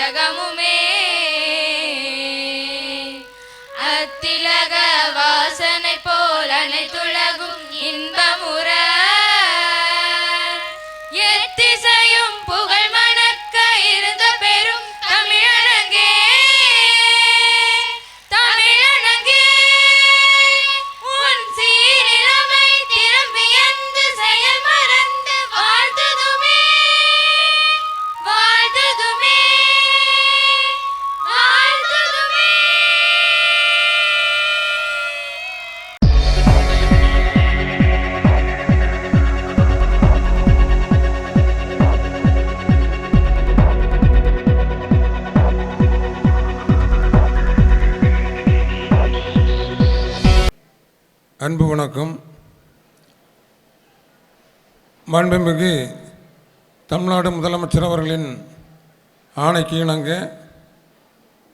திலகமுமே அத்திலக வாசனை போல் அனைத்துலகும் இன்பமுற எத்திசையும் புகழ் மணக்க இருந்த பெரும் தமிழனங்கே தமிழனங்கே உன் சீரிழமை திரும்பியந்து செயல் மறந்து வாழ்ந்ததுமே வாழ்ந்ததுமே வாழ்ந்ததுமே. அன்பு வணக்கம். மாண்புமிகு தமிழ்நாடு முதலமைச்சர் அவர்களின் ஆணைக்கு இணங்க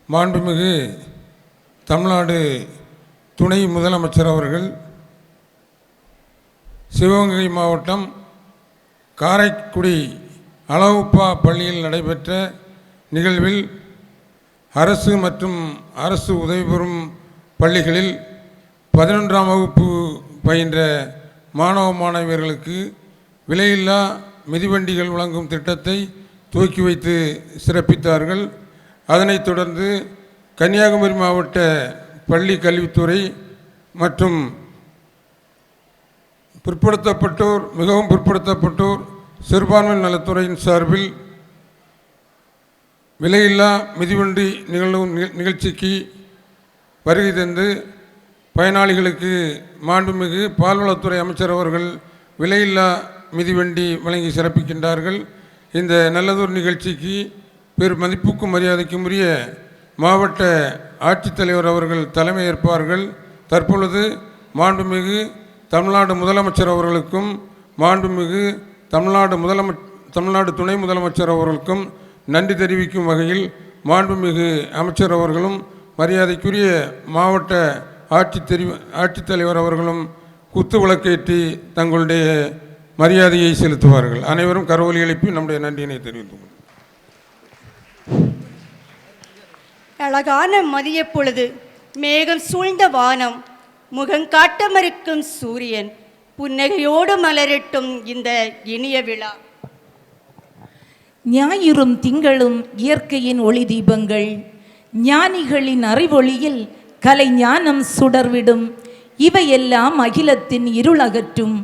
மாண்புமிகு தமிழ்நாடு துணை முதலமைச்சர் அவர்கள் சிவகங்கை மாவட்டம் காரைக்குடி அழகுப்பா பள்ளியில் நடைபெற்ற நிகழ்வில் அரசு மற்றும் அரசு உதவி பெறும் பள்ளிகளில் 11ஆம் வகுப்பு பயின்ற மாணவ மாணவியர்களுக்கு விலையில்லா மிதிவண்டிகள் வழங்கும் திட்டத்தை துவக்கி வைத்து சிறப்பித்தார்கள். அதனைத் தொடர்ந்து கன்னியாகுமரி மாவட்ட பள்ளி கல்வித்துறை மற்றும் பிற்படுத்தப்பட்டோர் மிகவும் பிற்படுத்தப்பட்டோர் சிறுபான்மை நலத்துறையின் சார்பில் விலையில்லா மிதிவண்டி நிகழ்ச்சிக்கு வருகை தந்து பயனாளிகளுக்கு மாண்புமிகு பால்வளத்துறை அமைச்சர் அவர்கள் விலையில்லா மிதிவண்டி வழங்கி சிறப்பிக்கின்றார்கள். இந்த நல்லதொரு நிகழ்ச்சிக்கு மதிப்புக்கும் மரியாதைக்கும் உரிய மாவட்ட ஆட்சித்தலைவர் அவர்கள் தலைமை ஏற்பார்கள். தற்பொழுது மாண்புமிகு தமிழ்நாடு முதலமைச்சர் அவர்களுக்கும் மாண்புமிகு தமிழ்நாடு துணை முதலமைச்சர் அவர்களுக்கும் நன்றி தெரிவிக்கும் வகையில் மாண்புமிகு அமைச்சர் அவர்களும் மரியாதைக்குரிய மாவட்ட ஆட்சித்தலைவர் அவர்களும் குத்து விளக்கேற்றி தங்களுடைய மரியாதையை செலுத்துவார்கள். அனைவரும் கரவொலி எழுப்பி நம்முடைய நன்றியினை தெரிவித்துக் அழகான மதிய பொழுது, மேகம் சூழ்ந்த வானம், முகங்காட்ட மறுக்கும் சூரியன், புன்னகையோடு மலரட்டும் இந்த இனிய விழா. ஞாயிறும் திங்களும் இயற்கையின் ஒளி தீபங்கள், ஞானிகளின் அறிவொளியில் கலை ஞானம் சுடர்விடும். இவையெல்லாம் அகிலத்தின் இருளகற்றும்.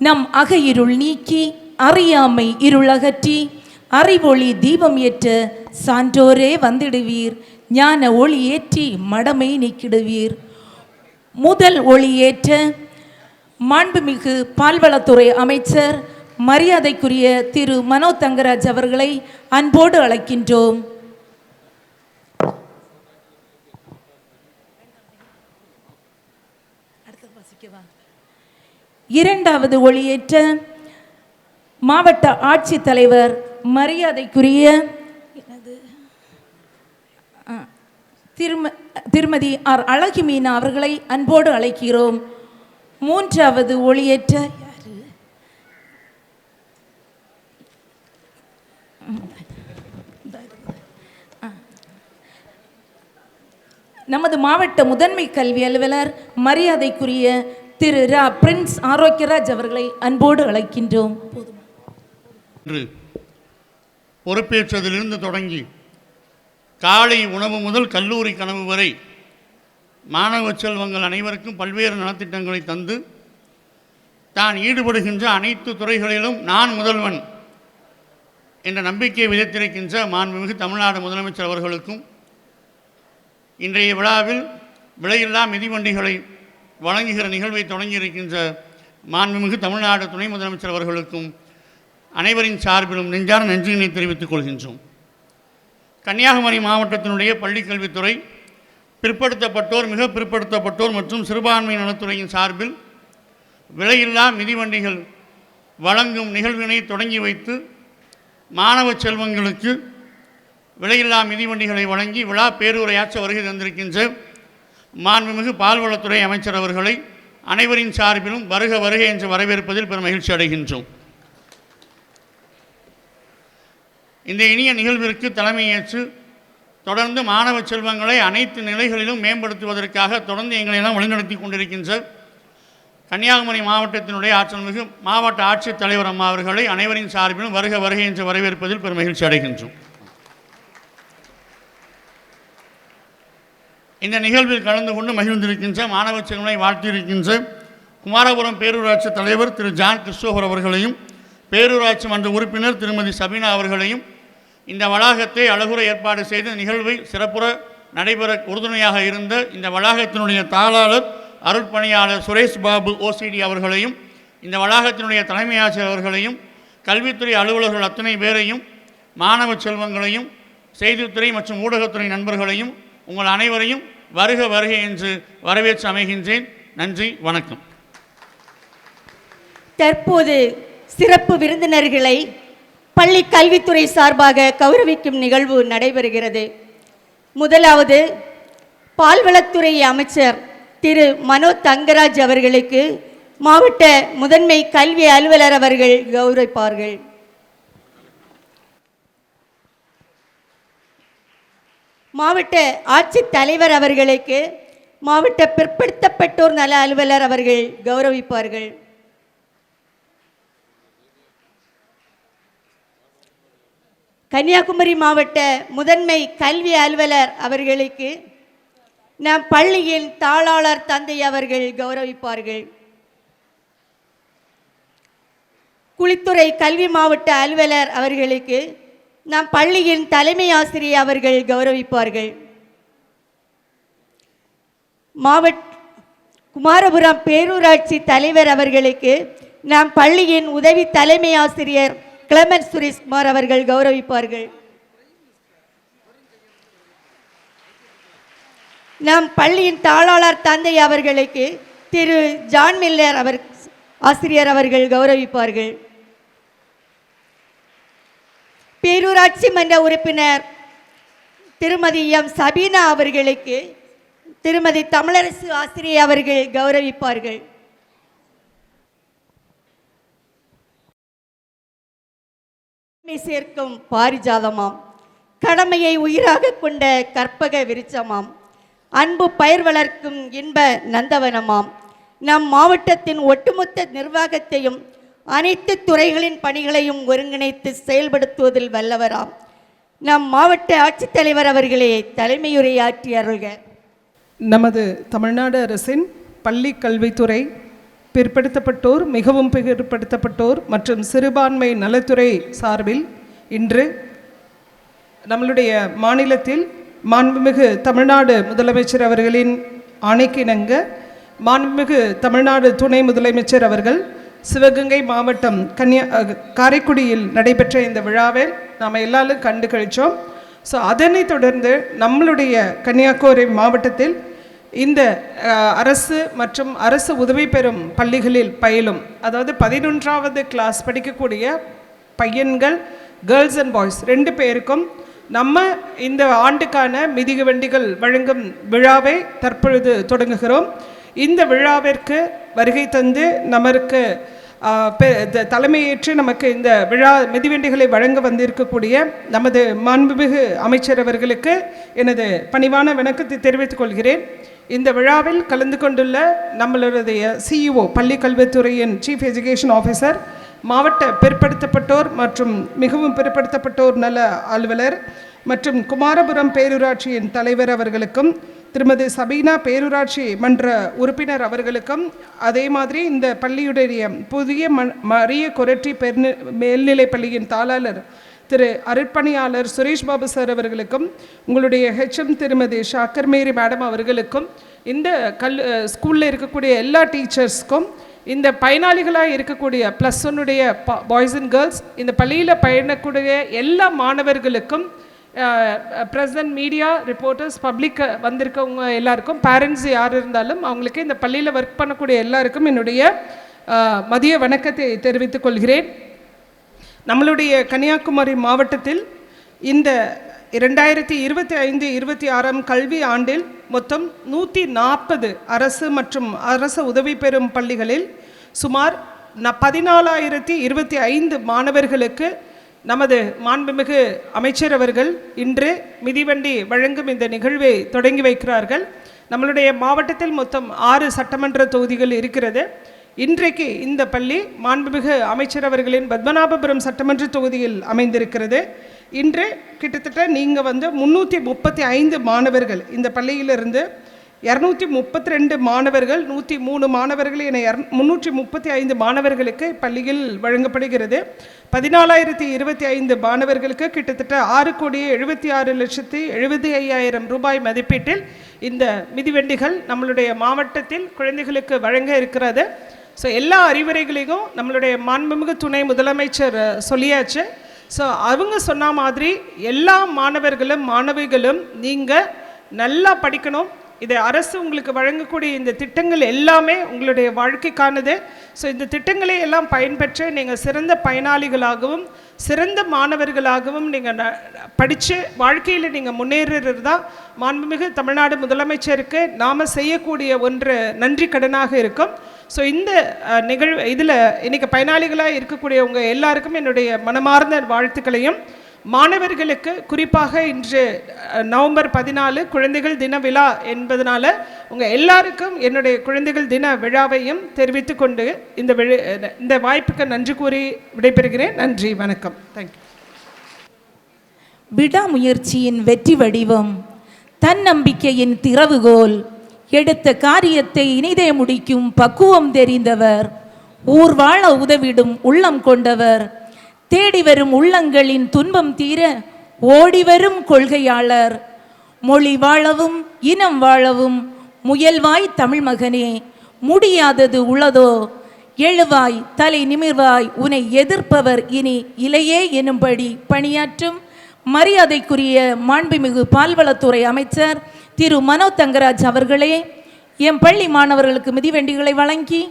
நம் அக இருள் நீக்கி அறியாமை இருளகற்றி அறிவொளி தீபம் ஏற்ற சான்றோரே வந்திடுவீர். ஞான ஒளி ஏற்றி மடமை நீக்கிடுவீர். முதல் ஒளி ஏற்ற மாண்புமிகு பால்வளத்துறை அமைச்சர் மரியாதைக்குரிய திரு மனோ தங்கராஜ் அவர்களை அன்போடு அழைக்கின்றோம். இரண்டாவது ஒளியேற்ற மாவட்ட ஆட்சித்தலைவர் மரியாதைக்குரிய திருமதி ஆர் அழகி மீனா அவர்களை அன்போடு அழைக்கிறோம். மூன்றாவது ஒளியேற்ற நமது மாவட்ட முதன்மை கல்வி அலுவலர் மரியாதைக்குரிய திரு பிரின்ஸ் ஆரோக்கியராஜ் அவர்களை அன்போடு அழைக்கின்றோம். பொறுப்பேற்றதிலிருந்து தொடங்கி காலை உணவு முதல் கல்லூரி கனவு வரை மாணவ செல்வங்கள் அனைவருக்கும் பல்வேறு நலத்திட்டங்களை தந்து தான் ஈடுபடுகின்ற அனைத்து துறைகளிலும் நான் முதல்வன் என்ற நம்பிக்கையை விதைத்திருக்கின்ற மாண்புமிகு தமிழ்நாடு முதலமைச்சர் அவர்களுக்கும் இன்றைய விழாவில் விலையில்லா மிதிவண்டிகளை வழங்குகிற நிகழ்வை தொடங்கியிருக்கின்ற மாண்புமிகு தமிழ்நாடு துணை முதலமைச்சர் அவர்களுக்கும் அனைவரின் சார்பிலும் நெஞ்சான நன்றியினை தெரிவித்துக் கொள்கின்றோம். கன்னியாகுமரி மாவட்டத்தினுடைய பள்ளிக்கல்வித்துறை பிற்படுத்தப்பட்டோர் மிக பிற்படுத்தப்பட்டோர் மற்றும் சிறுபான்மை நலத்துறையின் சார்பில் விலையில்லா மிதிவண்டிகள் வழங்கும் நிகழ்வினை தொடங்கி வைத்து மாணவ செல்வங்களுக்கு விலையில்லா மிதிவண்டிகளை வழங்கி விழா பேருரையாற்ற வருகை தந்திருக்கின்ற மாண்புமிகு பால்வளத்துறை அமைச்சர் அவர்களை அனைவரின் சார்பிலும் வருக வருகை என்று வரவேற்பதில் பெரும் மகிழ்ச்சி அடைகின்றோம். இந்த இனிய நிகழ்விற்கு தலைமையேற்று தொடர்ந்து மாணவ செல்வங்களை அனைத்து நிலைகளிலும் மேம்படுத்துவதற்காக தொடர்ந்து எங்களை எல்லாம் வழிநடத்தி கொண்டிருக்கின்ற கன்னியாகுமரி மாவட்டத்தினுடைய ஆற்றல்மிகு மாவட்ட ஆட்சித்தலைவர் அம்மா அவர்களை அனைவரின் சார்பிலும் வருக வருகை என்று வரவேற்பதில் பெரும் மகிழ்ச்சி அடைகின்றோம். இந்த நிகழ்வில் கலந்து கொண்டு மகிழ்ந்திருக்கின்ற மாணவ செல்வங்களை வாழ்த்தியிருக்கின்ற குமாரபுரம் பேரூராட்சி தலைவர் திரு ஜான் கிறிஸ்டோபர் அவர்களையும் பேரூராட்சி மன்ற உறுப்பினர் திருமதி சபீனா அவர்களையும் இந்த வளாகத்தை அழகுற ஏற்பாடு செய்து நிகழ்வை சிறப்புற நடைபெற உறுதுணையாக இருந்த இந்த வளாகத்தினுடைய தாளாளர் அருட்பணியாளர் சுரேஷ் பாபு ஓசிடி அவர்களையும் இந்த வளாகத்தினுடைய தலைமை ஆசிரியர் அவர்களையும் கல்வித்துறை அலுவலர்கள் அத்தனை பேரையும் மாணவ செல்வங்களையும் செய்தித்துறை மற்றும் ஊடகத்துறை நண்பர்களையும் உங்கள் அனைவரையும் வருக வருகை என்று வரவேற்று அமைகின்றேன். நன்றி, வணக்கம். தற்போது சிறப்பு விருந்தினர்களை பள்ளி கல்வித்துறை சார்பாக கௌரவிக்கும் நிகழ்வு நடைபெறுகிறது. முதலாவது பால்வளத்துறை அமைச்சர் திரு மனோ தங்கராஜ் அவர்களுக்கு மாவட்ட முதன்மை கல்வி அலுவலர் அவர்கள் கௌரவிப்பார்கள். மாவட்ட ஆட்சித்தலைவர் அவர்களுக்கு மாவட்ட பிற்படுத்தப்பட்டோர் நல அலுவலர் அவர்கள் கௌரவிப்பார்கள். கன்னியாகுமரி மாவட்ட முதன்மை கல்வி அலுவலர் அவர்களுக்கு நம் பள்ளியின் தாளாளர் தந்தை அவர்கள் கௌரவிப்பார்கள். குளித்துறை கல்வி மாவட்ட அலுவலர் அவர்களுக்கு நம் பள்ளியின் தலைமை ஆசிரியர் அவர்கள் கௌரவிப்பார்கள். குமாரபுரம் பேரூராட்சி தலைவர் அவர்களுக்கு நம் பள்ளியின் உதவி தலைமை ஆசிரியர் கிளமன் சுரேஷ்குமார் அவர்கள் கௌரவிப்பார்கள். நம் பள்ளியின் தாளாளர் தந்தை அவர்களுக்கு திரு ஜான் மில்லர் ஆசிரியர் அவர்கள் கௌரவிப்பார்கள். பேரூராட்சி மன்ற உறுப்பினர் திருமதி எம் சபீனா அவர்களுக்கு திருமதி தமிழரசு ஆசிரியர் அவர்கள் கௌரவிப்பார்கள். சேர்க்கும் பாரிஜாதமாம், கடமையை உயிராக கொண்ட கற்பக விருட்சமாம், அன்பு பயிர் வளர்க்கும் இன்ப நந்தவனமாம், நம் மாவட்டத்தின் ஒட்டுமொத்த நிர்வாகத்தையும் அனைத்து துறைகளின் பணிகளையும் ஒருங்கிணைத்து செயல்படுத்துவதில் வல்லவராம் நம் மாவட்ட ஆட்சித்தலைவர் அவர்களே தலைமையுரையாற்றி அருள்க. நமது தமிழ்நாடு அரசின் பள்ளி கல்வித்துறை பிற்படுத்தப்பட்டோர், மிகவும் பிற்படுத்தப்பட்டோர் மற்றும் சிறுபான்மை நலத்துறை சார்பில் இன்று நம்மளுடைய மாநிலத்தில் மாண்புமிகு தமிழ்நாடு முதலமைச்சர் அவர்களின் ஆணைக்கிணங்க மாண்புமிகு தமிழ்நாடு துணை முதலமைச்சர் அவர்கள் சிவகங்கை மாவட்டம் காரைக்குடியில் நடைபெற்ற இந்த விழாவை நாம் எல்லாரும் கண்டு கழித்தோம். ஸோ அதனை தொடர்ந்து நம்மளுடைய கன்னியாகுமரி மாவட்டத்தில் இந்த அரசு மற்றும் அரசு உதவி பெறும் பள்ளிகளில் பயிலும், அதாவது 11வது கிளாஸ் படிக்கக்கூடிய பையன்கள், கேர்ள்ஸ் அண்ட் பாய்ஸ் 2 பேருக்கும் நம்ம இந்த ஆண்டுக்கான மிதிகு வண்டிகள் வழங்கும் விழாவை தற்பொழுது தொடங்குகிறோம். இந்த விழாவிற்கு வருகை தந்து நமக்கு தலைமையேற்று நமக்கு இந்த விழா மிதிவண்டிகளை வழங்க வந்திருக்கக்கூடிய நமது மாண்புமிகு அமைச்சர் அவர்களுக்கு எனது பணிவான வணக்கத்தை தெரிவித்துக் கொள்கிறேன். இந்த விழாவில் கலந்து கொண்டுள்ள நம்மளுடைய சிஇஓ, பள்ளி கல்வித்துறையின் சீஃப் எஜுகேஷன் ஆஃபீஸர், மாவட்ட பிற்படுத்தப்பட்டோர் மற்றும் மிகவும் பிற்படுத்தப்பட்டோர் நல அலுவலர் மற்றும் குமாரபுரம் பேரூராட்சியின் தலைவர் அவர்களுக்கும், திருமதி சபீனா பேரூராட்சி மன்ற உறுப்பினர் அவர்களுக்கும், அதே மாதிரி இந்த பள்ளியுடைய புதிய மரிய கொரட்டி மேல்நிலை பள்ளியின் தாளாளர் திரு அருட்பணியாளர் சுரேஷ் பாபு சார் அவர்களுக்கும், உங்களுடைய ஹெச்எம் திருமதி ஷாக்கர் மேரி மேடம் அவர்களுக்கும், இந்த ஸ்கூலில் இருக்கக்கூடிய எல்லா டீச்சர்ஸ்க்கும், இந்த பயனாளிகளாக இருக்கக்கூடிய +1 பாய்ஸ் அண்ட் கேர்ள்ஸ், இந்த பள்ளியில் பயணக்கூடிய எல்லா மாணவர்களுக்கும், ப்ரெசன்ட் மீடியா ரிப்போர்ட்டர்ஸ், பப்ளிக் வந்திருக்கவங்க எல்லாருக்கும், பேரண்ட்ஸ் யார் இருந்தாலும் அவங்களுக்கு, இந்த பள்ளியில் ஒர்க் பண்ணக்கூடிய எல்லாருக்கும் என்னுடைய மதிய வணக்கத்தை தெரிவித்துக் கொள்கிறேன். நம்மளுடைய கன்னியாகுமரி மாவட்டத்தில் இந்த 2025-26 கல்வி ஆண்டில் மொத்தம் 140 அரசு மற்றும் அரசு உதவி பெறும் பள்ளிகளில் சுமார் 14,025 மாணவர்களுக்கு நமது மாண்புமிகு அமைச்சர் அவர்கள் இன்று மிதிவண்டி வழங்கும் இந்த நிகழ்வை தொடங்கி வைக்கிறார்கள். நம்மளுடைய மாவட்டத்தில் மொத்தம் 6 சட்டமன்ற தொகுதிகள் இருக்கிறது. இன்றைக்கு இந்த பள்ளி மாண்புமிகு அமைச்சர் அவர்களின் பத்மநாபபுரம் சட்டமன்ற தொகுதியில் அமைந்திருக்கிறது. இன்று கிட்டத்தட்ட நீங்கள் 335 மாணவர்கள் இந்த பள்ளியிலிருந்து 232 மாணவர்கள் 103 மாணவர்கள் என 335 மாணவர்களுக்கு பள்ளியில் வழங்கப்படுகிறது. 14,025 மாணவர்களுக்கு கிட்டத்தட்ட 6,76,75,000 ரூபாய் மதிப்பீட்டில் இந்த மிதிவண்டிகள் நம்மளுடைய மாவட்டத்தில் குழந்தைகளுக்கு வழங்க இருக்கிறது. ஸோ எல்லா அறிவுரைகளையும் நம்மளுடைய மாண்புமிகு துணை முதலமைச்சர் சொல்லியாச்சு. ஸோ அவங்க சொன்ன மாதிரி எல்லா மாணவர்களும் மாணவிகளும் நீங்கள் நல்லா படிக்கணும். இதை அரசு உங்களுக்கு வழங்கக்கூடிய இந்த திட்டங்கள் எல்லாமே உங்களுடைய வாழ்க்கைக்கானது. ஸோ இந்த திட்டங்களை எல்லாம் பயன்பெற்று நீங்கள் சிறந்த பயனாளிகளாகவும் சிறந்த மாணவர்களாகவும் நீங்கள் படித்து வாழ்க்கையில் நீங்கள் முன்னேறுறது தான் மாண்புமிகு தமிழ்நாடு முதலமைச்சருக்கு நாம் செய்யக்கூடிய ஒன்று நன்றி கடனாக இருக்கும். ஸோ இந்த இதில் இன்றைக்கி பயனாளிகளாக இருக்கக்கூடிய உங்கள் எல்லாருக்கும் என்னுடைய மனமார்ந்த வாழ்த்துக்களையும், மாணவர்களுக்கு குறிப்பாக இன்று நவம்பர் 14 குழந்தைகள் தின விழா என்பதனால உங்கள் எல்லாருக்கும் என்னுடைய குழந்தைகள் தின விழாவையும் தெரிவித்து கொண்டு இந்த வாய்ப்புக்கு நன்றி கூறி விடைபெறுகிறேன். நன்றி, வணக்கம். தேங்க்யூ. விடாமுயற்சியின் வெற்றி வடிவம், தன்னம்பிக்கையின் திறவுகோல், எடுத்த காரியத்தை இனிதே முடிக்கும் பக்குவம் தெரிந்தவர், ஊர் வாழ உதவிடும் உள்ளம் கொண்டவர், தேடி வரும் உள்ளங்களின் துன்பம் தீர ஓடிவரும் கொள்கையாளர், மொழி வாழவும் இனம் வாழவும் முயல்வாய் தமிழ் மகனே, முடியாதது உள்ளதோ எழுவாய் தலை நிமிர்வாய், உன்னை எதிர்ப்பவர் இனி இலையே எனும்படி பணியாற்றும் மரியாதைக்குரிய மாண்புமிகு பால்வளத்துறை அமைச்சர் திரு மனோ தங்கராஜ் அவர்களே, என் பள்ளி மாணவர்களுக்கு மிதிவண்டிகளை வழங்கி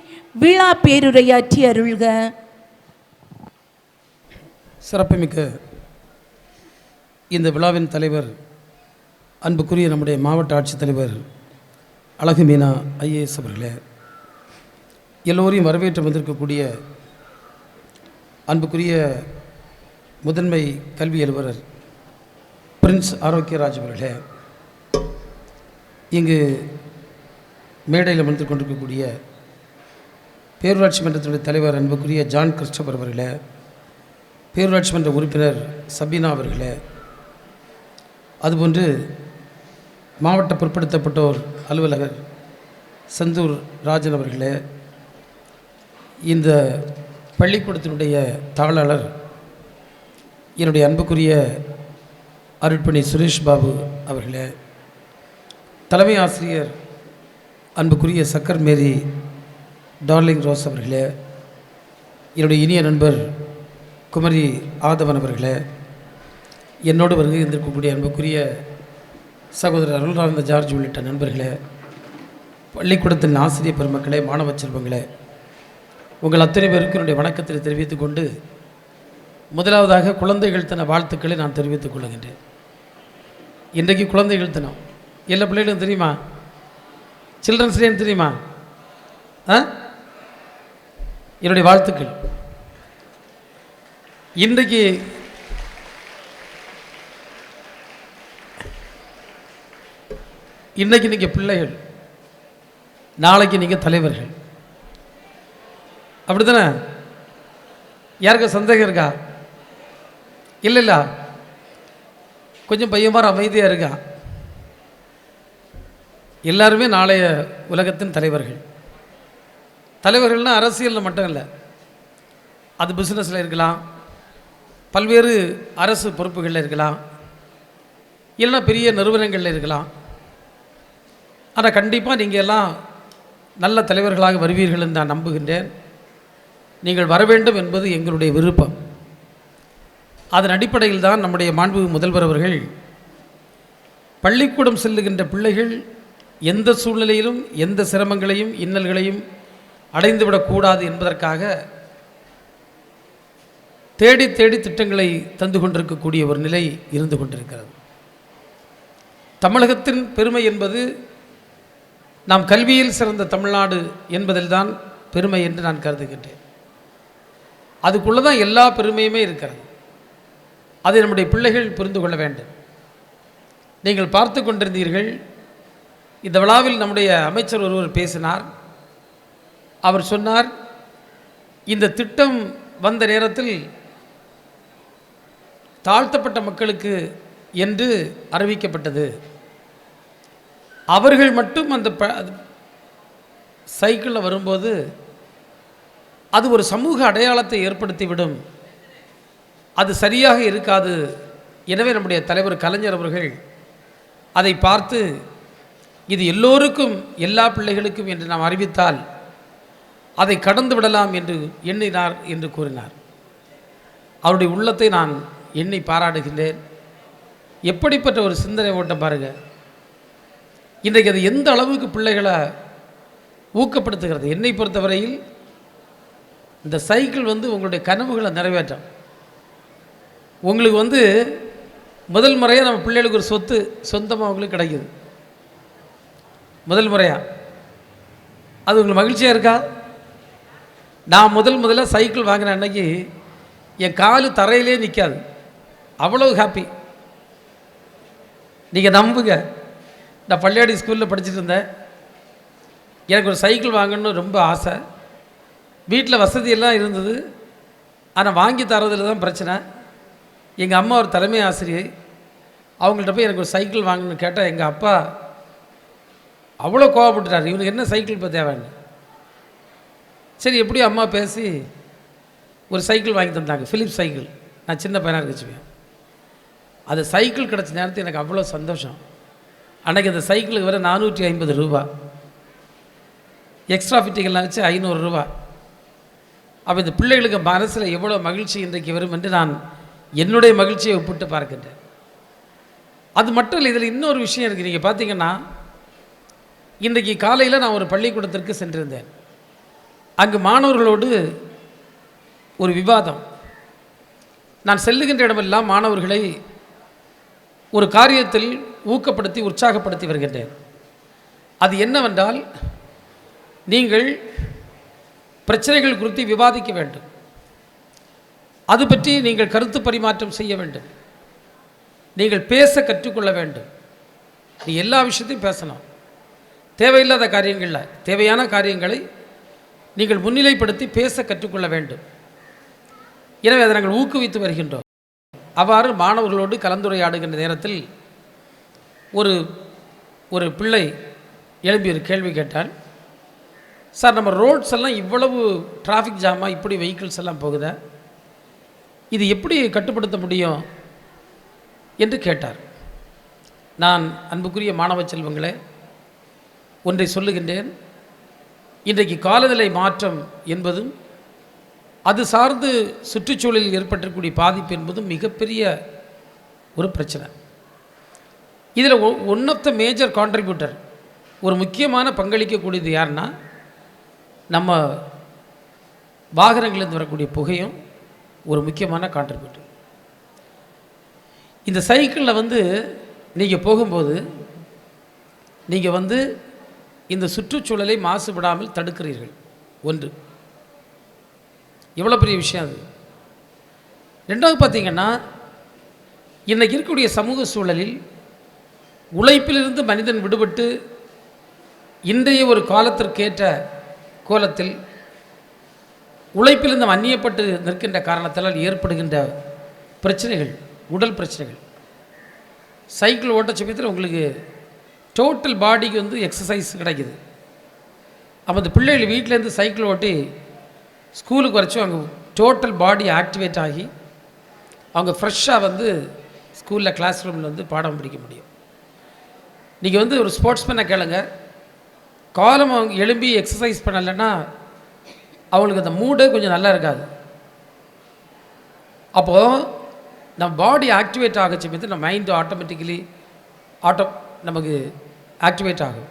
விழா பேருரையாற்றி அருள்க. சிறப்புமிக்க இந்த விழாவின் தலைவர், அன்புக்குரிய நம்முடைய மாவட்ட ஆட்சித்தலைவர் அழகு மீனா ஐஏஎஸ் அவர்களே, எல்லோரையும் வரவேற்று வந்திருக்கக்கூடிய அன்புக்குரிய முதன்மை கல்வி அலுவலர் பிரின்ஸ் ஆரோக்கியராஜ் அவர்களே, இங்கு மேடையில் வந்து கொண்டிருக்கக்கூடிய பேரூராட்சி மன்றத்தினுடைய தலைவர் அன்புக்குரிய ஜான் கிறிஸ்டபர் அவர்களே, பேரூராட்சி மன்ற உறுப்பினர் சபீனா அவர்களே, அதுபோன்று மாவட்ட பிற்படுத்தப்பட்டோர் அலுவலகர் செந்தூர் ராஜன் அவர்களே, இந்த பள்ளிக்கூடத்தினுடைய தாளாளர் என்னுடைய அன்புக்குரிய அருட்பணி சுரேஷ் பாபு அவர்களே, தலைமை ஆசிரியர் அன்புக்குரிய சக்கர் மேரி டார்லிங் ரோஸ் அவர்களே, என்னுடைய இனிய நண்பர் குமரி ஆதவன் அவர்களே, என்னோடு வருகை இருந்திருக்கக்கூடிய அன்புக்குரிய சகோதரர் அருள்ராந்த ஜார்ஜ் உள்ளிட்ட நண்பர்களே, பள்ளிக்கூடத்தின் ஆசிரியர் பெருமக்களே, மாணவ செல்வங்களே, உங்கள் அத்தனை பேருக்கு என்னுடைய வணக்கத்தை தெரிவித்துக் கொண்டு முதலாவதாக குழந்தைகள் தின வாழ்த்துக்களை நான் தெரிவித்துக் கொள்கின்றேன். இன்றைக்கு குழந்தைகள் தினம் எல்லா பிள்ளைகளும் தெரியுமா? சில்ட்ரன்ஸ் டே தெரியுமா? என்னுடைய வாழ்த்துக்கள். இன்றைக்கு நீங்கள் பிள்ளைகள், நாளைக்கு நீங்கள் தலைவர்கள். அப்படி தானே? யாருக்கு சந்தேகம் இருக்கா? இல்லை, கொஞ்சம் பையன்மார் அமைதியாக இருக்கா. எல்லாருமே நாளைய உலகத்தின் தலைவர்கள். தலைவர்கள்னால் அரசியலில் மட்டும் இல்லை, அது பிஸ்னஸில் இருக்கலாம், பல்வேறு அரசு பொறுப்புகளில் இருக்கலாம், இல்லைன்னா பெரிய நிறுவனங்களில் இருக்கலாம். ஆனால் கண்டிப்பாக நீங்கள் எல்லாம் நல்ல தலைவர்களாக வருவீர்கள் என்று நான் நம்புகின்றேன். நீங்கள் வர வேண்டும் என்பது எங்களுடைய விருப்பம். அதன் அடிப்படையில் தான் நம்முடைய மாண்புமிகு முதல்வர் அவர்கள் பள்ளிக்கூடம் செல்லுகின்ற பிள்ளைகள் எந்த சூழ்நிலையிலும் எந்த சிரமங்களையும் இன்னல்களையும் அடைந்துவிடக்கூடாது என்பதற்காக தேடி தேடி திட்டங்களை தந்து கொண்டிருக்கக்கூடிய ஒரு நிலை இருந்து கொண்டிருக்கிறது. தமிழகத்தின் பெருமை என்பது நாம் கல்வியில் சிறந்த தமிழ்நாடு என்பதில்தான் பெருமை என்று நான் கருதுகின்றேன். அதுக்குள்ளே தான் எல்லா பெருமையுமே இருக்கிறது. அதை நம்முடைய பிள்ளைகள் புரிந்து கொள்ள வேண்டும். நீங்கள் பார்த்து கொண்டிருந்தீர்கள், இந்த விழாவில் நம்முடைய அமைச்சர் ஒருவர் பேசினார். அவர் சொன்னார், இந்த திட்டம் வந்த நேரத்தில் தாழ்த்தப்பட்ட மக்களுக்கு என்று அறிவிக்கப்பட்டது. அவர்கள் மட்டும் அந்த சைக்கிளில் வரும்போது அது ஒரு சமூக அடையாளத்தை ஏற்படுத்திவிடும், அது சரியாக இருக்காது. எனவே நம்முடைய தலைவர் கலைஞர் அவர்கள் அதை பார்த்து இது எல்லோருக்கும், எல்லா பிள்ளைகளுக்கும் என்று நாம் அறிவித்தால் அதை கடந்து விடலாம் என்று எண்ணினார் என்று கூறினார். அவருடைய உள்ளத்தை நான் எண்ணி பாராட்டுகின்றேன். எப்படிப்பட்ட ஒரு சிந்தனை ஓட்டம் பாருங்கள். இன்றைக்கு அது எந்த அளவுக்கு பிள்ளைகளை ஊக்கப்படுத்துகிறது. என்னை பொறுத்தவரையில் இந்த சைக்கிள் உங்களுடைய கனவுகளை நிறைவேற்றும். உங்களுக்கு முதல் முறையாக நம்ம பிள்ளைகளுக்கு ஒரு சொத்து சொந்தமாக அவங்களுக்கு கிடைக்குது. முதல் முறையாக அது உங்களுக்கு மகிழ்ச்சியாக இருக்கா? நான் முதல்ல சைக்கிள் வாங்கின அன்னைக்கு என் காலு தரையிலே நிற்காது, அவ்வளோ ஹாப்பி. நீங்கள் நம்புங்க, நான் பள்ளியாடி ஸ்கூலில் படிச்சுட்டு இருந்தேன். எனக்கு ஒரு சைக்கிள் வாங்கணும்னு ரொம்ப ஆசை. வீட்டில் வசதியெல்லாம் இருந்தது, ஆனால் வாங்கி தரதில் தான் பிரச்சனை. எங்கள் அம்மா ஒரு தலைமை ஆசிரியை, அவங்கள்ட்ட போய் எனக்கு ஒரு சைக்கிள் வாங்கணும்னு கேட்டால் எங்கள் அப்பா அவ்வளோ கோவப்பட்டுட்டார், இவனுக்கு என்ன சைக்கிள் இப்போ தேவைன்னு. சரி, எப்படியும் அம்மா பேசி ஒரு சைக்கிள் வாங்கி தந்தாங்க, ஃபிலிப்ஸ் சைக்கிள். நான் சின்ன பையனாக இருக்குச்சுவேன். அது சைக்கிள் கிடச்ச நேரத்தில் எனக்கு அவ்வளோ சந்தோஷம். அன்றைக்கி அந்த சைக்கிளுக்கு வர 450 ரூபா, எக்ஸ்ட்ரா ஃபிட்டிங்கெல்லாம் வச்சு 500 ரூபா. அப்போ இந்த பிள்ளைகளுக்கு மனசில் எவ்வளோ மகிழ்ச்சி இன்றைக்கு வரும் என்று நான் என்னுடைய மகிழ்ச்சியை ஒப்பிட்டு பார்க்கின்றேன். அது மட்டும் இல்லை, இதில் இன்னொரு விஷயம் இருக்குது. நீங்கள் பார்த்தீங்கன்னா, இன்றைக்கு காலையில் நான் ஒரு பள்ளிக்கூடத்திற்கு சென்றிருந்தேன். அங்கு மாணவர்களோடு ஒரு விவாதம். நான் செல்லுகின்ற இடமெல்லாம் மாணவர்களை ஒரு காரியத்தில் ஊக்கப்படுத்தி உற்சாகப்படுத்தி வருகின்றேன். அது என்னவென்றால், நீங்கள் பிரச்சனைகள் குறித்து விவாதிக்க வேண்டும், அது பற்றி நீங்கள் கருத்து பரிமாற்றம் செய்ய வேண்டும், நீங்கள் பேச கற்றுக்கொள்ள வேண்டும். நீ எல்லா விஷயத்தையும் பேசணும், தேவையில்லாத காரியங்களில் தேவையான காரியங்களை நீங்கள் முன்னிலைப்படுத்தி பேச கற்றுக்கொள்ள வேண்டும். எனவே அதை நாங்கள் ஊக்குவித்து வருகின்றோம். அவ்வாறு மாணவர்களோடு கலந்துரையாடுகின்ற நேரத்தில் ஒரு பிள்ளை எழுப்பி ஒரு கேள்வி கேட்டால், சார், நம்ம ரோட்ஸ் எல்லாம் இவ்வளவு டிராஃபிக் ஜாமாக இப்படி வெஹிக்கிள்ஸ் எல்லாம் போகுதா, இது எப்படி கட்டுப்படுத்த முடியும் என்று கேட்டார். நான் அன்புக்குரிய மாணவ செல்வங்களே, ஒன்றை சொல்லுகின்றேன். இன்றைக்கு காலநிலை மாற்றம் என்பதும் அது சார்ந்து சுற்றுச்சூழலில் ஏற்பட்டிருக்கக்கூடிய பாதிப்பு என்பதும் மிகப்பெரிய ஒரு பிரச்சனை. இதில் one of the major contributor, ஒரு முக்கியமான பங்களிக்கக்கூடியது யாருன்னா, நம்ம வாகனங்களிலிருந்து வரக்கூடிய புகையும் ஒரு முக்கியமான கான்ட்ரிபியூட்டர். இந்த சைக்கிளில் நீங்கள் போகும்போது நீங்கள் இந்த சுற்றுச்சூழலை மாசுபடாமல் தடுக்கிறீர்கள். ஒன்று, எவ்வளோ பெரிய விஷயம் அது. ரெண்டாவது பார்த்தீங்கன்னா, இன்றைக்கு இருக்கக்கூடிய சமூக சூழலில் உழைப்பிலிருந்து மனிதன் விடுபட்டு இன்றைய ஒரு காலத்திற்கேற்ற கோலத்தில் உழைப்பிலிருந்து அந்நியப்பட்டு நிற்கின்ற காரணத்தால் ஏற்படுகின்ற பிரச்சனைகள், உடல் பிரச்சனைகள். சைக்கிள் ஓட்ட சமயத்தில் உங்களுக்கு டோட்டல் பாடிக்கு எக்ஸசைஸ் கிடைக்குது. அப்போ அந்த பிள்ளைகள் வீட்டிலேருந்து சைக்கிள் ஓட்டி ஸ்கூலுக்கு வரைச்சும் அவங்க டோட்டல் பாடி ஆக்டிவேட் ஆகி அவங்க ஃப்ரெஷ்ஷாக ஸ்கூலில் கிளாஸ் ரூமில் பாடம் படிக்க முடியும். நீங்கள் ஒரு ஸ்போர்ட்ஸ்மேனை கேளுங்க, காலம் அவங்க எழும்பி எக்ஸசைஸ் பண்ணலைன்னா அவங்களுக்கு அந்த மூடே கொஞ்சம் நல்லா இருக்காது. அப்போது நம்ம பாடி ஆக்டிவேட் ஆக சமயத்தில் நம்ம மைண்டு ஆட்டோமேட்டிக்கலி நமக்கு ஆக்டிவேட் ஆகும்.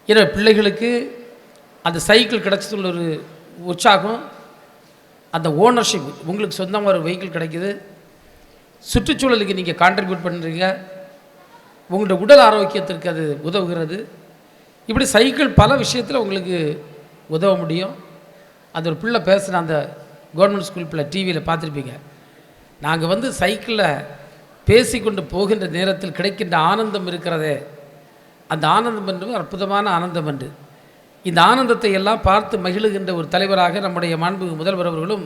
ஏன்னா பிள்ளைகளுக்கு அந்த சைக்கிள் கிடச்சதுள்ள ஒரு உற்சாகம், அந்த ஓனர்ஷிப், உங்களுக்கு சொந்தமாக ஒரு வெஹிக்கிள் கிடைக்குது, சுற்றுச்சூழலுக்கு நீங்கள் கான்ட்ரிபியூட் பண்ணுறீங்க, உங்களோட உடல் ஆரோக்கியத்திற்கு அது உதவுகிறது. இப்படி சைக்கிள் பல விஷயத்தில் உங்களுக்கு உதவ முடியும். அந்த ஒரு பிள்ளை பேசுகிற அந்த கவர்மெண்ட் ஸ்கூல் பிள்ளை டிவியில் பார்த்துருப்பீங்க. நாங்கள் வந்து சைக்கிளில் பேசிக்கொண்டு போகின்ற நேரத்தில் கிடைக்கின்ற ஆனந்தம் இருக்கிறதே, அந்த ஆனந்தம் என்பது அற்புதமான ஆனந்தம் என்று. இந்த ஆனந்தத்தை எல்லாம் பார்த்து மகிழுகின்ற ஒரு தலைவராக நம்முடைய மாண்புமிகு முதல்வர் அவர்களும்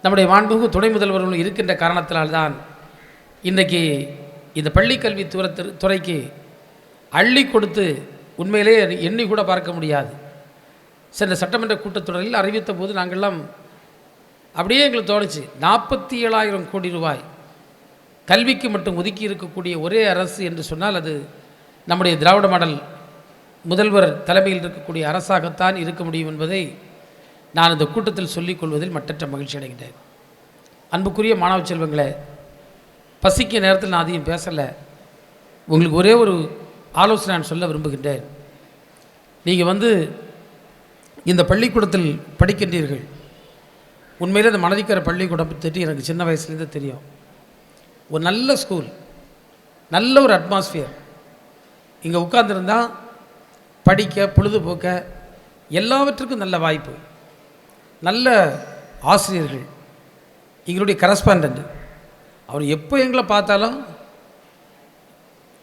நம்முடைய மாண்புமிகு துணை முதல்வர்களும் இருக்கின்ற காரணத்தினால்தான் இன்றைக்கு இந்த பள்ளிக்கல்வி துறைக்கு அள்ளி கொடுத்து உண்மையிலே எண்ணி கூட பார்க்க முடியாது. சென்ற சட்டமன்ற கூட்டத்தொடரில் அறிவித்த போது நாங்கள்லாம் அப்படியே எங்களுக்கு தோணுச்சு, 47,000 கோடி ரூபாய் கல்விக்கு மட்டும் ஒதுக்கி இருக்கக்கூடிய ஒரே அரசு என்று சொன்னால் அது நம்முடைய திராவிட மாடல் முதல்வர் தலைமையில் இருக்கக்கூடிய அரசாகத்தான் இருக்க முடியும் என்பதை நான் இந்த கூட்டத்தில் சொல்லிக் கொள்வதில் மட்டற்ற மகிழ்ச்சி அடைகின்றேன். அன்புக்குரிய மாணவ செல்வங்களே, பசிக்க நேரத்தில் நான் அதையும் பேசலை. உங்களுக்கு ஒரே ஒரு ஆலோசனை நான் சொல்ல விரும்புகின்றேன். நீங்கள் வந்து இந்த பள்ளிக்கூடத்தில் படிக்கின்றீர்கள். உண்மையில் அந்த மனதிக்கிற பள்ளிக்கூடம் பற்றி எனக்கு சின்ன வயசுலேருந்து தெரியும். ஒரு நல்ல ஸ்கூல், நல்ல ஒரு அட்மாஸ்ஃபியர். இங்கே உட்கார்ந்துருந்தால் படிக்க, பொழுதுபோக்க எல்லாவற்றுக்கும் நல்ல வாய்ப்பு, நல்ல ஆசிரியர்கள். எங்களுடைய கரஸ்பாண்டன்ட் அவர் எப்போ எங்களை பார்த்தாலும்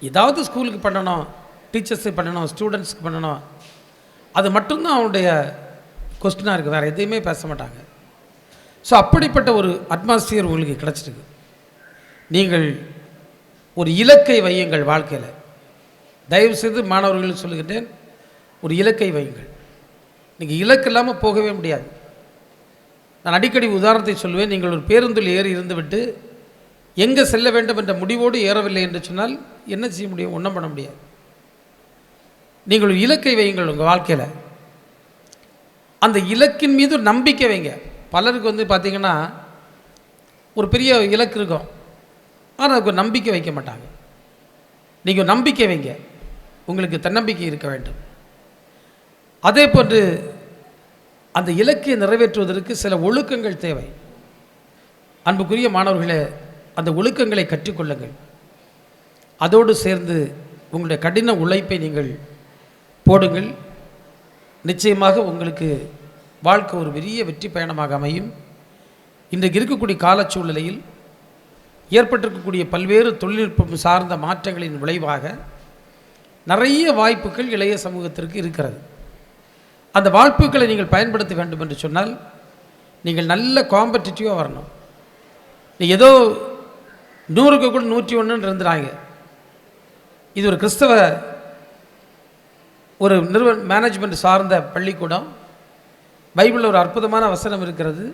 ஏதாவது ஸ்கூலுக்கு பண்ணணும், டீச்சர்ஸுக்கு பண்ணணும், ஸ்டூடெண்ட்ஸுக்கு பண்ணணும், அது மட்டும்தான் அவனுடைய கொஸ்டினாக இருக்குது. வேறு எதையுமே பேச மாட்டாங்க. ஸோ அப்படிப்பட்ட ஒரு அட்மாஸ்பியர் உங்களுக்கு கிடச்சிருக்கு. நீங்கள் ஒரு இலக்கை வையுங்கள் வாழ்க்கையில். தயவுசெய்து மாணவர்களுக்கு சொல்லுகின்றேன், ஒரு இலக்கை வையுங்கள். நீங்கள் இலக்கு இல்லாமல் போகவே முடியாது. நான் அடிக்கடி உதாரணத்தை சொல்லுவேன். நீங்கள் ஒரு பேருந்தில் ஏறி இருந்துவிட்டு எங்கே செல்ல வேண்டும் என்ற முடிவோடு ஏறவில்லை என்று சொன்னால் என்ன செய்ய முடியும்? ஒன்றும் பண்ண முடியாது. நீங்கள் ஒரு இலக்கை வையுங்கள் உங்கள் வாழ்க்கையில். அந்த இலக்கின் மீது நம்பிக்கை வைங்க. பலருக்கு வந்து பார்த்திங்கன்னா ஒரு பெரிய இலக்கு இருக்கும், ஆனால் அதுக்கு நம்பிக்கை வைக்க மாட்டாங்க. நீங்கள் நம்பிக்கை வைங்க, உங்களுக்கு தன்னம்பிக்கை இருக்க வேண்டும். அதே போன்று அந்த இலக்கை நிறைவேற்றுவதற்கு சில ஒழுக்கங்கள் தேவை. அன்புக்குரிய மாணவர்களே, அந்த ஒழுக்கங்களை கற்றுக்கொள்ளுங்கள். அதோடு சேர்ந்து உங்களுடைய கடின உழைப்பை நீங்கள் போடுங்கள். நிச்சயமாக உங்களுக்கு வாழ்க்கை ஒரு பெரிய வெற்றி பயணமாக அமையும். இன்றைக்கு இருக்கக்கூடிய காலச்சூழ்நிலையில் ஏற்பட்டிருக்கக்கூடிய பல்வேறு தொழில்நுட்பம் சார்ந்த மாற்றங்களின் விளைவாக நிறைய வாய்ப்புகள் இளைய சமூகத்திற்கு இருக்கிறது. அந்த வாய்ப்புகளை நீங்கள் பயன்படுத்த வேண்டும் என்று சொன்னால் நீங்கள் நல்ல காம்படிட்டிவாக வரணும். நீங்கள் ஏதோ 100க்கு கூட 101 இருந்துறாங்க. இது ஒரு கிறிஸ்தவ ஒரு மேனேஜ்மெண்ட் சார்ந்த பள்ளிக்கூடம். பைபிளில் ஒரு அற்புதமான வசனம் இருக்கிறது,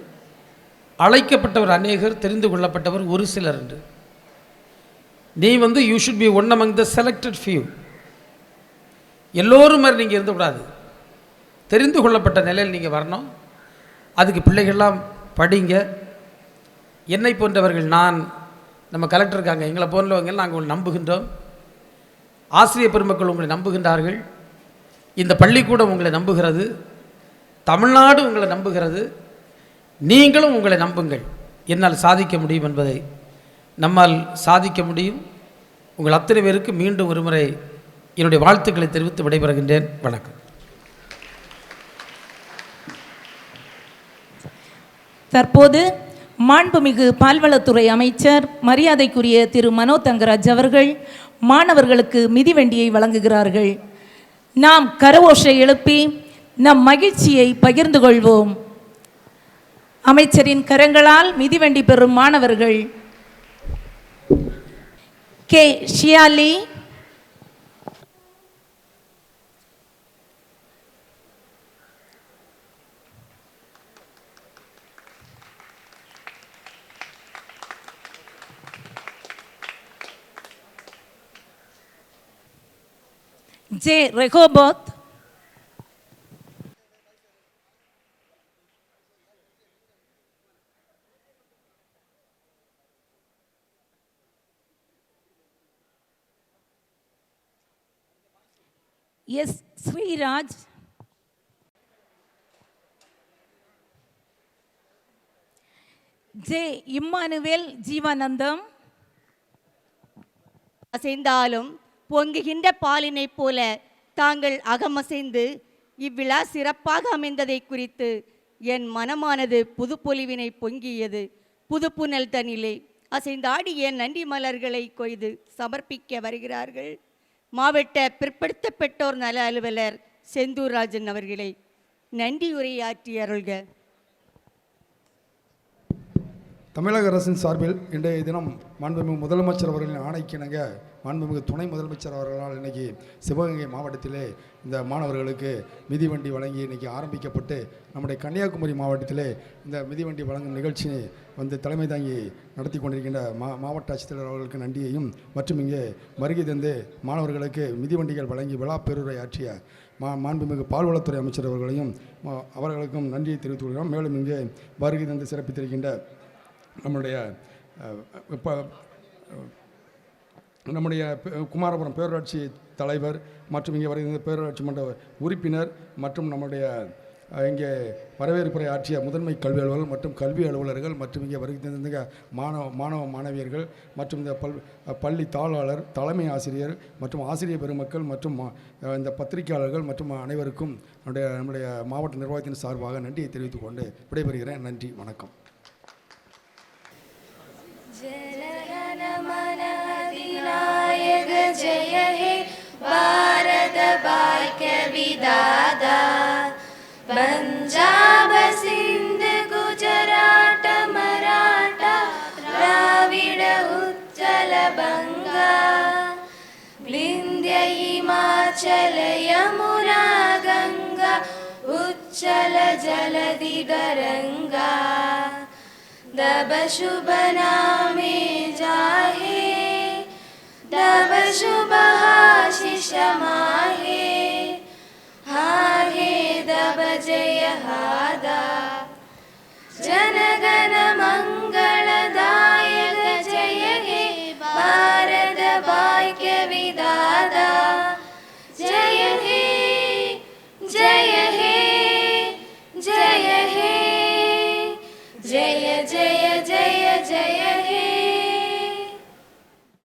அழைக்கப்பட்டவர் அநேகர், தெரிந்து கொள்ளப்பட்டவர் ஒரு சிலர் என்று. நீ வந்து you should be one among the selected few. எல்லோரும் மாதிரி நீங்கள் இருந்துக்கூடாது, தெரிந்து கொள்ளப்பட்ட நிலையில் நீங்கள் வரணும். அதுக்கு பிள்ளைகள்லாம் படிங்க. என்னை போன்றவர்கள், நம்ம கலெக்டர் இருக்காங்க, எங்களை போன்றவங்க நாங்கள் உங்களை நம்புகின்றோம். ஆசிரியர் பெருமக்கள் உங்களை நம்புகின்றார்கள். இந்த பள்ளிக்கூடம் உங்களை நம்புகிறது. தமிழ்நாடு உங்களை நம்புகிறது. நீங்களும் உங்களை நம்புங்கள். என்னால் சாதிக்க முடியும் என்பதை நம்மால் சாதிக்க முடியும். உங்கள் அத்தனை பேருக்கு மீண்டும் ஒருமுறை என்னுடைய வாழ்த்துக்களை தெரிவித்து விடைபெறுகின்றேன். வணக்கம். தற்போது மாண்புமிகு பால்வளத்துறை அமைச்சர் மரியாதைக்குரிய திரு மனோ தங்கராஜ் அவர்கள் மாணவர்களுக்கு மிதிவண்டியை வழங்குகிறார்கள். நாம் கரவோஷை எழுப்பி நம் மகிழ்ச்சியை பகிர்ந்து கொள்வோம். அமைச்சரின் கரங்களால் மிதிவண்டி பெறும் மாணவர்கள் K Shiyali, J Rehoboth, S Sriraj, J Immanuel Jeevanandham, அசைந்தாலும் பொங்குகின்ற பாலினைப் போல தாங்கள் அகமசைந்து இவ்விழா சிறப்பாக அமைந்ததை குறித்து என் மனமானது புதுப்பொலிவினை பொங்கியது. புதுப்புனல் தனிலே அசைந்தாடிய நன்றி மலர்களை கொய்து சமர்ப்பிக்க வருகிறார்கள் மாவட்ட பிற்படுத்தப்பட்டோர் நல அலுவலர் செந்தூர்ராஜன் அவர்களை. நன்றியுரையாற்றி அருள்க. தமிழக அரசின் சார்பில் இன்றைய தினம் மாண்புமிகு முதலமைச்சர் அவர்களின் ஆணைக்கிணங்க மாண்புமிகு துணை முதலமைச்சர் அவர்களால் இன்றைக்கி சிவகங்கை மாவட்டத்திலே இந்த மாணவர்களுக்கு மிதிவண்டி வழங்கி இன்றைக்கி ஆரம்பிக்கப்பட்டு நம்முடைய கன்னியாகுமரி மாவட்டத்திலே இந்த மிதிவண்டி வழங்கும் நிகழ்ச்சி தலைமை தாங்கி நடத்தி கொண்டிருக்கின்ற மாவட்ட ஆட்சித்தலைவர் அவர்களுக்கு நன்றியையும் மற்றும் இங்கே வருகை தந்து மாணவர்களுக்கு மிதிவண்டிகள் வழங்கி விழா பேருரை ஆற்றிய மாண்புமிகு பால்வளத்துறை அமைச்சர் அவர்களுக்கும் நன்றியை தெரிவித்துக் கொள்கிறோம். மேலும் இங்கே வருகை தந்து சிறப்பித்திருக்கின்ற நம்முடைய குமாரபுரம் பேரூராட்சி தலைவர் மற்றும் இங்கே வருகின்ற பேரூராட்சி மன்ற உறுப்பினர் மற்றும் நம்முடைய இங்கே வரவேற்புரை ஆற்றிய முதன்மை கல்வி அலுவலர்கள் மற்றும் கல்வி அலுவலர்கள் மற்றும் இங்கே வருகின்ற மாணவ மாணவியர்கள் மற்றும் இந்த பள்ளி தாளாளர் தலைமை ஆசிரியர் மற்றும் ஆசிரியர் பெருமக்கள் மற்றும் இந்த பத்திரிகையாளர்கள் மற்றும் அனைவருக்கும் நம்முடைய மாவட்ட நிர்வாகத்தின் சார்பாக நன்றியை தெரிவித்துக் கொண்டு விடைபெறுகிறேன். நன்றி, வணக்கம். जनगणमनाधिनायक जय हे भारत भाग्य विधाता पंजाब सिंध गुजरात मराठा द्राविड उत्कल बंगा विंध्य हिमाचल यमुना गंगा उच्चल जलधि गंगा दब शुभ नामे जाहे दब शुभ आशीष माहे हाहे दब जय हादा जनगण मंगलदायक जय हे भारत भाग्य विधाता जय हे जय हे जय हे जय जय